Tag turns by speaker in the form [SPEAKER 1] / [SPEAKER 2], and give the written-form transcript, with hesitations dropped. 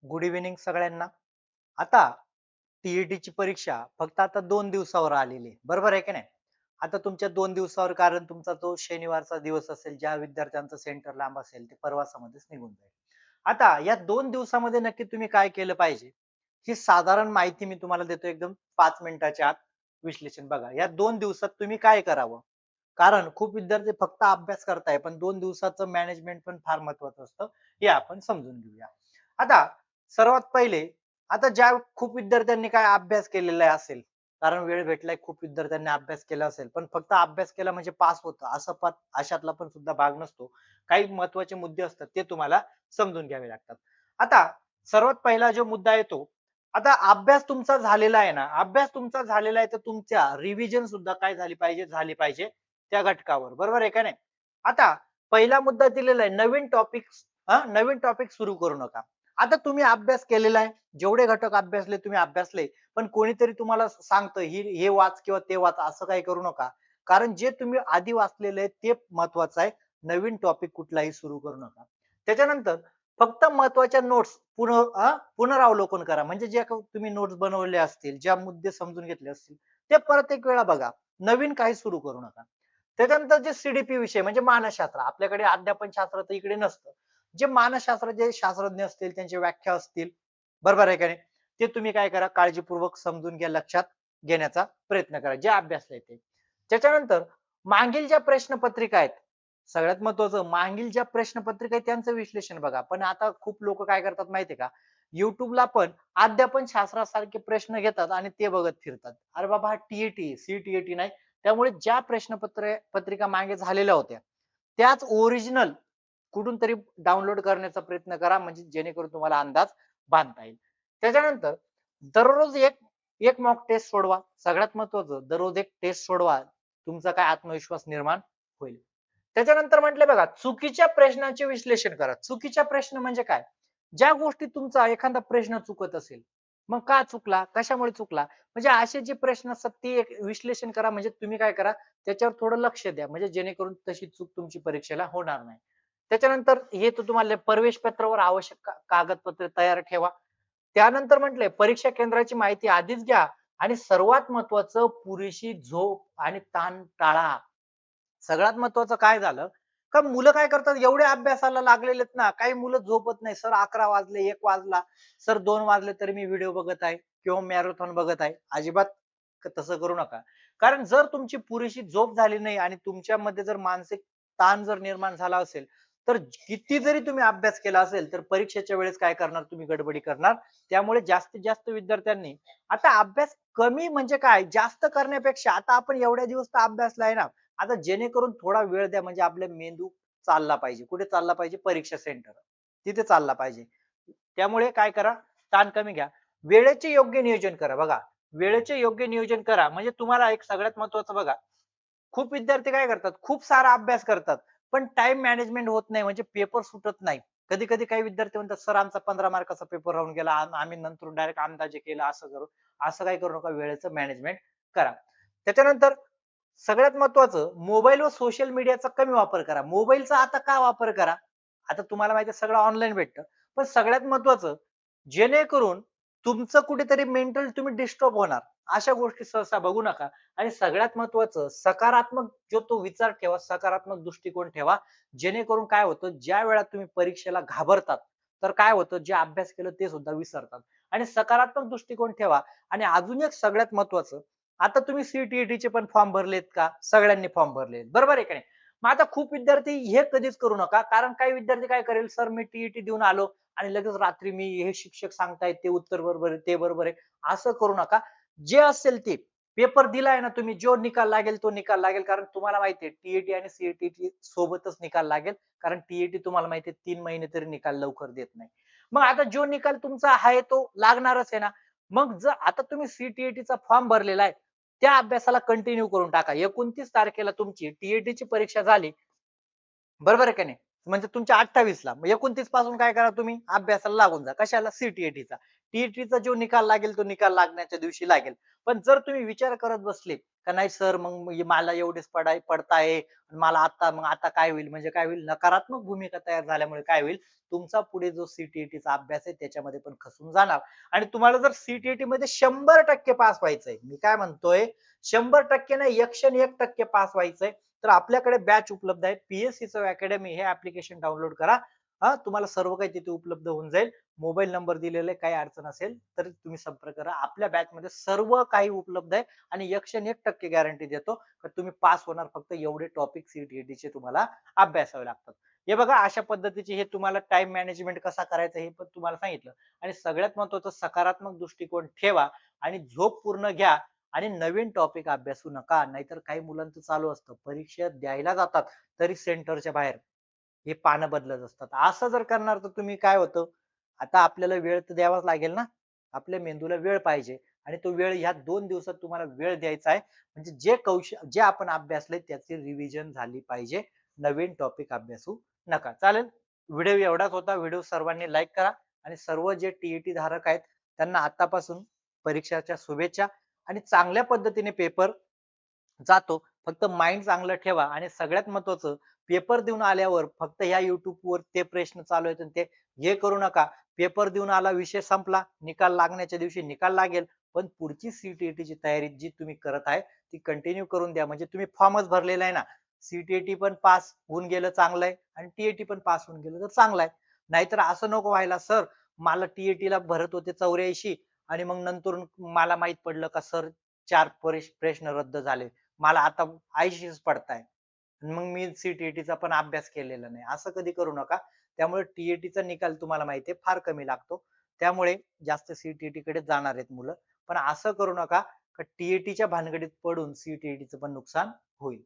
[SPEAKER 1] Good evening सगळ्यांना. आता टी-ई-टीची परीक्षा फक्त आता 2 दिवसावर आलेली आहे. बरोबर आहे की नाही? आता तुमच्या 2 दिवसावर कारण तुमचा तो शनिवारचा दिवस असेल, ज्या विद्यार्थ्यांचं सेंटर लांब असेल, ते परवासामध्येच निघून जाईल. आता या 2 दिवसामध्ये नक्की तुम्ही काय केलं पाहिजे? ही साधारण माहिती मी तुम्हाला देतो एकदम 5 मिनिटाच्या आत विश्लेषण बघा. या 2 दिवसात तुम्ही काय करावं? कारण खूप विद्यार्थी फक्त अभ्यास करताय, पण 2 दिवसाचं मॅनेजमेंट पण फार महत्वाचं असतं. हे आपण समजून घेऊया. आता सर्वात पहिले आता ज्या खूप विद्यार्थ्यांनी काय अभ्यास केलेला असेल, कारण वेळ भेटलाय खूप विद्यार्थ्यांनी अभ्यास केला असेल, पण फक्त अभ्यास केला म्हणजे पास होतं असं पण अशातला पण सुद्धा भाग नसतो. काही महत्त्वाचे मुद्दे असतात ते तुम्हाला समजून घ्यावे लागतात. आता सर्वात पहिला जो मुद्दा येतो, आता अभ्यास तुमचा झालेला आहे ना, अभ्यास तुमचा झालेला आहे तर तुमच्या रिव्हिजन सुद्धा काय झाली पाहिजे त्या घटकावर. बरोबर आहे का नाही? आता पहिला मुद्दा दिलेला आहे नवीन टॉपिक सुरू करू नका. आता तुम्ही अभ्यास केलेला आहे. जेवढे घटक अभ्यासले तुम्ही अभ्यासले. पण कोणीतरी तुम्हाला सांगतं हे वाच किंवा ते वाच असं काही करू नका. कारण जे तुम्ही आधी वाचलेलं आहे ते महत्वाचं आहे. नवीन टॉपिक कुठलाही सुरू करू नका. त्याच्यानंतर फक्त महत्वाच्या नोट्स पुनरावलोकन करा. म्हणजे जे काही तुम्ही नोट्स बनवले असतील, ज्या मुद्दे समजून घेतले असतील, ते परत एक वेळा बघा. नवीन काही सुरू करू नका. त्याच्यानंतर जे सी विषय म्हणजे मानसशास्त्र. आपल्याकडे अध्यापन शास्त्र तर इकडे नसतं. जे मानसशास्त्र जे शास्त्रज्ञ असतील, त्यांच्या व्याख्या असतील, बरोबर आहे का नाही? ते तुम्ही काय करा काळजीपूर्वक समजून घ्या, लक्षात घेण्याचा प्रयत्न करा, जे अभ्यासलंय ते. त्याच्यानंतर मागील ज्या प्रश्नपत्रिका आहेत, सगळ्यात महत्वाचं मागील ज्या प्रश्नपत्रिका आहेत त्यांचं विश्लेषण बघा. पण आता खूप लोक काय करतात माहितीये का? YouTubeला पण अध्यापन शास्त्रासारखे प्रश्न घेतात आणि ते बघत फिरतात. अरे बाबा हा टी सी नाही. त्यामुळे ज्या पत्रिका मागे झालेल्या होत्या, त्याच ओरिजिनल कुठून तरी डाउनलोड करण्याचा प्रयत्न करा म्हणजे जेणेकरून तुम्हाला अंदाज बांधता येईल. त्याच्यानंतर दररोज एक एक मॉक टेस्ट सोडवा. सगळ्यात महत्वाचं दररोज एक टेस्ट सोडवा. तुमचा काय आत्मविश्वास निर्माण होईल. त्याच्यानंतर म्हटले बघा चुकीच्या प्रश्नांचे विश्लेषण करा. चुकीच्या प्रश्न म्हणजे काय? ज्या गोष्टी तुमचा एखादा प्रश्न चुकत असेल, मग का चुकला? कशामुळे चुकला? म्हणजे असे जे प्रश्न असतात ते एक विश्लेषण करा म्हणजे तुम्ही काय करा त्याच्यावर थोडं लक्ष द्या म्हणजे जेणेकरून तशी चूक तुमची परीक्षेला होणार नाही. त्याच्यानंतर हे तर तुम्हाला प्रवेश पत्रावर आवश्यक कागदपत्रे तयार ठेवा. त्यानंतर म्हटले परीक्षा केंद्राची माहिती आधीच घ्या आणि सर्वात महत्वाचं पुरेशी झोप आणि ताण टाळा. सगळ्यात महत्वाचं काय झालं का मुलं काय करतात एवढे अभ्यासाला लागलेलेत ना काही मुलं झोपत नाही सर 11 वाजले 1 वाजला सर 2 वाजले तरी मी व्हिडिओ बघत आहे किंवा मॅरेथॉन बघत आहे अजिबात तसं करू नका कारण जर तुमची पुरेशी झोप झाली नाही आणि तुमच्यामध्ये जर मानसिक ताण जर निर्माण झाला असेल तर किती जरी तुम्ही अभ्यास केला असेल तर परीक्षेच्या वेळेस काय करणार तुम्ही गडबडी करणार त्यामुळे जास्तीत जास्त विद्यार्थ्यांनी आता अभ्यास कमी म्हणजे काय जास्त करण्यापेक्षा आता आपण एवढ्या दिवस तर अभ्यासला आहे ना आता जेणेकरून थोडा वेळ द्या म्हणजे आपला मेंदू चालला पाहिजे. कुठे चालला पाहिजे? परीक्षा सेंटर. तिथे चालला पाहिजे. त्यामुळे काय करा, ताण कमी घ्या. वेळेचे योग्य नियोजन करा. बघा, वेळेचे योग्य नियोजन करा. म्हणजे तुम्हाला एक सगळ्यात महत्त्वाचं बघा, खूप विद्यार्थी काय करतात, खूप सारा अभ्यास करतात, पण टाईम मॅनेजमेंट होत नाही म्हणजे पेपर सुटत नाही. कधी-कधी काही विद्यार्थी म्हणतात, "सर आमचा 15 मार्काचा पेपर राहून गेला. आम्ही नंतर डायरेक्ट अंदाजे केला." असं करू. असं काही करू नका. वेळेचं मॅनेजमेंट करा. त्याच्यानंतर सगळ्यात महत्वाचं मोबाईल व सोशल मीडियाचा कमी वापर करा. मोबाईलचा आता का वापर करा? आता तुम्हाला माहिती आहे सगळं ऑनलाईन भेटतं. पण सगळ्यात महत्वाचं जेणेकरून तुमचं कुठेतरी मेंटल तुम्ही डिस्टर्ब होणार. अशा गोष्टी सहसा बघू नका आणि सगळ्यात महत्वाचं सकारात्मक जो तो विचार ठेवा, सकारात्मक दृष्टिकोन ठेवा. जेणेकरून काय होतं ज्या वेळा तुम्ही परीक्षेला घाबरतात, तर काय होतं जे अभ्यास केलं ते सुद्धा विसरतात आणि सकारात्मक दृष्टिकोन ठेवा आणि अजून एक सगळ्यात महत्वाचं आता तुम्ही सी पण फॉर्म भरलेत का? सगळ्यांनी फॉर्म भरलेत. बरोबर आहे का नाही? मग आता खूप विद्यार्थी हे कधीच करू नका. कारण काही विद्यार्थी काय करेल, "सर मी टी देऊन आलो आणि लगेच रात्री मी हे शिक्षक सांगतायत ते उत्तर बरोबर आहे, ते बरोबर आहे." असं करू नका. जे असेल ते पेपर दिलाय ना तुम्ही, जो निकाल लागेल तो निकाल लागेल. कारण तुम्हाला माहिती आहे आणि सी सोबतच निकाल लागेल. कारण टी तुम्हाला माहिती आहे 3 महिने तरी निकाल लवकर देत नाही. मग आता जो निकाल तुमचा आहे तो लागणारच आहे ना. मग जर आता तुम्ही सी फॉर्म भरलेला आहे, त्या अभ्यासाला कंटिन्यू करून टाका. 29 तारखेला तुमची टी परीक्षा झाली. बरोबर आहे का नाही? म्हणजे तुमच्या 28 ला. मग 29 पासून काय करा तुम्ही अभ्यासाला लागून जा. कशाला? सी टीईटीचा जो निकाल लागेल तो निकाल लागण्याच्या दिवशी लागेल. पण जर तुम्ही विचार करत बसले, का नाही सर मग मला एवढेच पडताय, मला आता काय होईल? म्हणजे काय होईल? नकारात्मक भूमिका तयार झाल्यामुळे काय होईल? तुमचा पुढे जो सी-टी-ईटीचा अभ्यास आहे त्याच्यामध्ये पण खचून जाणार आणि तुम्हाला जर सी मध्ये 100% पास व्हायचंय, मी काय म्हणतोय 100% नाही 101% पास व्हायचंय, तर आपल्याकडे बॅच उपलब्ध आहे. पी-एस-सीचं अकॅडमी हे ॲप्लिकेशन डाउनलोड करा. हां, तुम्हाला सर्व काही तिथे उपलब्ध होऊन जाईल. मोबाईल नंबर दिलेला आहे. काही अडचण असेल तर तुम्ही संपर्क करा. आपल्या बॅचमध्ये सर्व काही उपलब्ध आहे आणि 101% गॅरंटी देतो, तर तुम्ही पास होणार. फक्त एवढे टॉपिक सी तुम्हाला अभ्यासावे लागतात. हे बघा अशा पद्धतीचे हे तुम्हाला टाईम मॅनेजमेंट कसा करायचा हे पण तुम्हाला सांगितलं आणि सगळ्यात महत्त्वाचं सकारात्मक दृष्टिकोन ठेवा आणि झोप पूर्ण घ्या आणि नवीन टॉपिक अभ्यासू नका. नाहीतर काही मुलांचं चालू असतं, परीक्षा द्यायला जातात तरी सेंटरच्या बाहेर हे पानं बदलत असतात. असं जर करणार तर तुम्ही काय होतं, आता आपल्याला वेळ तर द्यावाच लागेल ना. आपल्या मेंदूला वेळ पाहिजे आणि तो वेळ ह्या 2 दिवसात तुम्हाला वेळ द्यायचा आहे. म्हणजे जे आपण अभ्यासलंय त्याची रिव्हिजन झाली पाहिजे. नवीन टॉपिक अभ्यासू नका. चालेल? व्हिडिओ एवढाच होता. व्हिडिओ सर्वांनी लाईक करा आणि सर्व जे टी धारक आहेत त्यांना आतापासून परीक्षाच्या शुभेच्छा आणि चांगल्या पद्धतीने पेपर जातो. फक्त माइंड चांगलं ठेवा आणि सगळ्यात महत्त्वाचं पेपर देऊन आल्यावर फक्त ह्या YouTubeवर ते प्रश्न चालू आहेत आणि ते हे करू नका. पेपर देऊन आला, विषय संपला. निकाल लागण्याच्या दिवशी निकाल लागेल. पण पुढची सी तयारी जी तुम्ही करत आहे, ती कंटिन्यू करून द्या. म्हणजे तुम्ही फॉर्मच भरलेला आहे ना. सी पण पास होऊन गेलं चांगलं आहे आणि टी पण पास होऊन गेलं तर चांगलं आहे. नाहीतर असं नको व्हायला, सर मला टी भरत होते 84 आणि मग नंतर मला माहीत पडलं का सर 4 प्रश्न रद्द झाले. मला आता 80च पडताय. मग मी सी पण अभ्यास केलेला नाही. असं कधी करू नका. त्यामुळे टी निकाल तुम्हाला माहिती आहे फार कमी लागतो. त्यामुळे जास्त कडे जाणार आहेत मुलं. पण असं करू नका, का टी भानगडीत पडून सी पण नुकसान होईल.